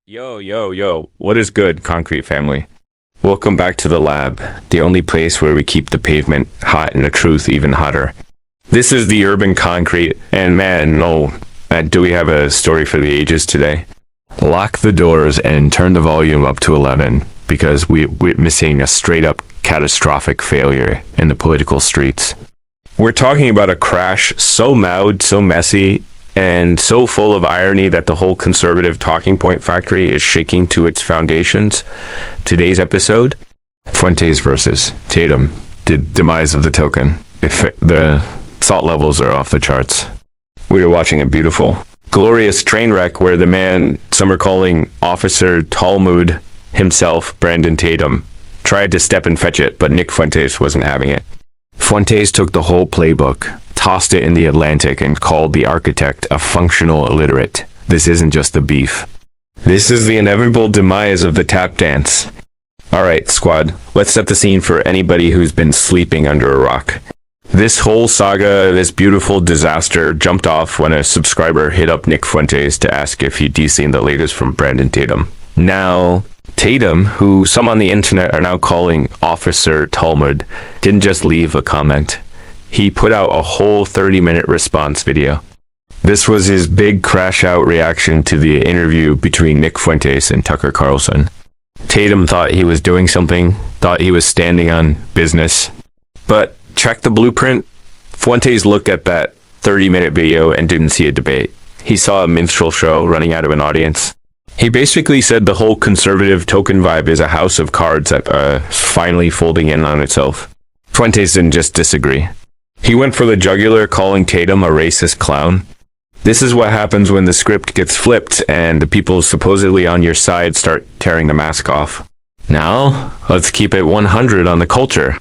Yo, yo, yo, what is good, Concrete family? Welcome back to the lab, the only place where we keep the pavement hot and the truth even hotter. This is the Urban Concrete, and do we have a story for the ages today? Lock the doors and turn the volume up to 11, because we're witnessing a straight-up catastrophic failure in the political streets. We're talking about a crash so loud, so messy, and so full of irony that the whole conservative talking point factory is shaking to its foundations. Today's episode, Fuentes versus Tatum, the demise of the token. If the thought levels are off the charts. We are watching a beautiful, glorious train wreck where the man some are calling Officer Talmud himself, Brandon Tatum, tried to step and fetch it, but Nick Fuentes wasn't having it. Fuentes took the whole playbook, tossed it in the Atlantic, and called the architect a functional illiterate. This isn't just a beef. This is the inevitable demise of the tap dance. Alright, squad, let's set the scene for anybody who's been sleeping under a rock. This whole saga, this beautiful disaster, jumped off when a subscriber hit up Nick Fuentes to ask if he'd seen the latest from Brandon Tatum. Now, Tatum, who some on the internet are now calling Officer Talmud, didn't just leave a comment. He put out a whole 30-minute response video. This was his big crash-out reaction to the interview between Nick Fuentes and Tucker Carlson. Tatum thought he was doing something, thought he was standing on business. But check the blueprint. Fuentes looked at that 30-minute video and didn't see a debate. He saw a minstrel show running out of an audience. He basically said the whole conservative token vibe is a house of cards that finally folding in on itself. Fuentes didn't just disagree. He went for the jugular, calling Tatum a racist clown. This is what happens when the script gets flipped and the people supposedly on your side start tearing the mask off. Now, let's keep it 100 on the culture.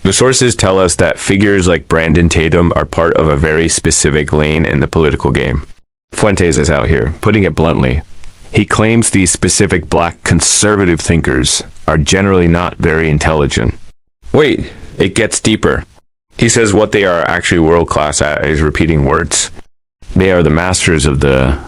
The sources tell us that figures like Brandon Tatum are part of a very specific lane in the political game. Fuentes is out here, putting it bluntly. He claims these specific black conservative thinkers are generally not very intelligent. Wait, it gets deeper. He says what they are actually world-class at is repeating words. They are the masters of the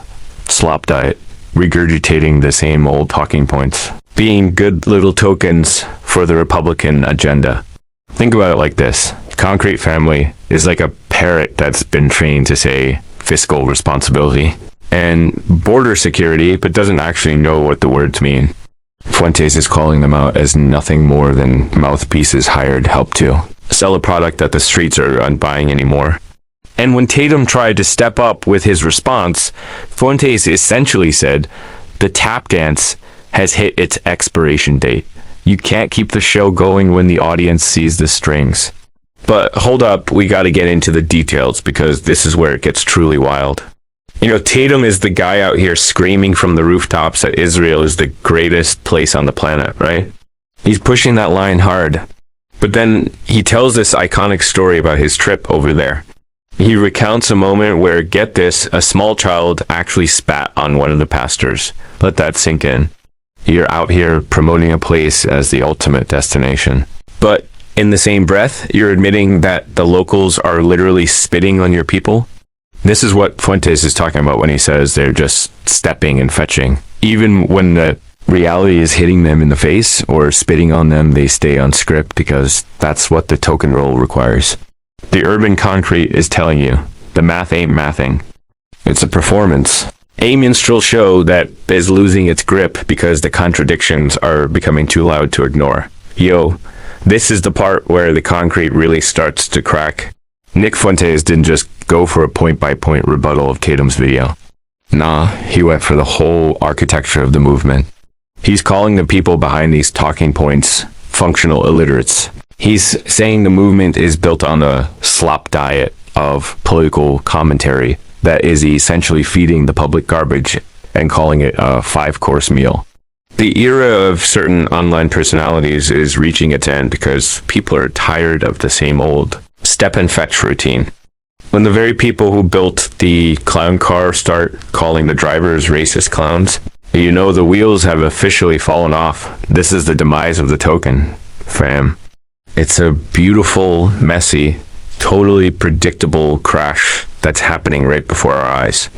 slop diet, regurgitating the same old talking points, being good little tokens for the Republican agenda. Think about it like this. Concrete family is like a parrot that's been trained to say fiscal responsibility and border security, but doesn't actually know what the words mean. Fuentes is calling them out as nothing more than mouthpieces hired help to sell a product that the streets are unbuying anymore. And when Tatum tried to step up with his response, Fuentes essentially said, the tap dance has hit its expiration date. You can't keep the show going when the audience sees the strings. But hold up, we gotta get into the details because this is where it gets truly wild. You know, Tatum is the guy out here screaming from the rooftops that Israel is the greatest place on the planet, right? He's pushing that line hard. But then he tells this iconic story about his trip over there. He recounts a moment where, get this, a small child actually spat on one of the pastors. Let that sink in. You're out here promoting a place as the ultimate destination. But in the same breath, you're admitting that the locals are literally spitting on your people. This is what Fuentes is talking about when he says they're just stepping and fetching. Even when the reality is hitting them in the face or spitting on them, they stay on script because that's what the token role requires. The Urban Concrete is telling you, the math ain't mathing. It's a performance. A minstrel show that is losing its grip because the contradictions are becoming too loud to ignore. Yo, this is the part where the concrete really starts to crack. Nick Fuentes didn't just go for a point-by-point rebuttal of Tatum's video. Nah, he went for the whole architecture of the movement. He's calling the people behind these talking points functional illiterates. He's saying the movement is built on a slop diet of political commentary that is essentially feeding the public garbage and calling it a 5-course meal. The era of certain online personalities is reaching its end because people are tired of the same old step and fetch routine. When the very people who built the clown car start calling the drivers racist clowns, you know the wheels have officially fallen off. This is the demise of the token, fam. It's a beautiful, messy, totally predictable crash that's happening right before our eyes.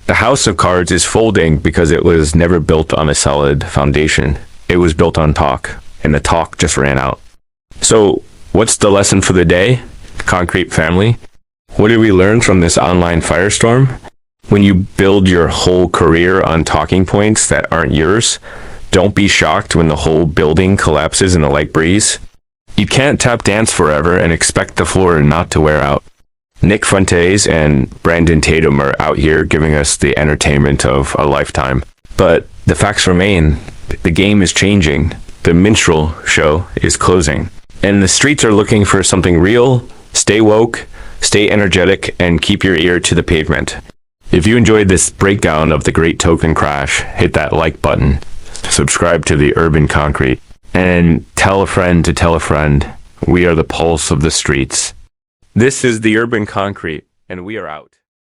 The house of cards is folding because it was never built on a solid foundation. It was built on talk, and the talk just ran out. So, what's the lesson for the day, concrete family? What did we learn from this online firestorm? When you build your whole career on talking points that aren't yours, don't be shocked when the whole building collapses in a light breeze. You can't tap dance forever and expect the floor not to wear out. Nick Fuentes and Brandon Tatum are out here giving us the entertainment of a lifetime. But the facts remain. The game is changing. The minstrel show is closing. And the streets are looking for something real. Stay woke, stay energetic, and keep your ear to the pavement. If you enjoyed this breakdown of the great token crash, hit that like button, subscribe to the Urban Concrete, and tell a friend to tell a friend. We are the pulse of the streets. This is the Urban Concrete, and we are out.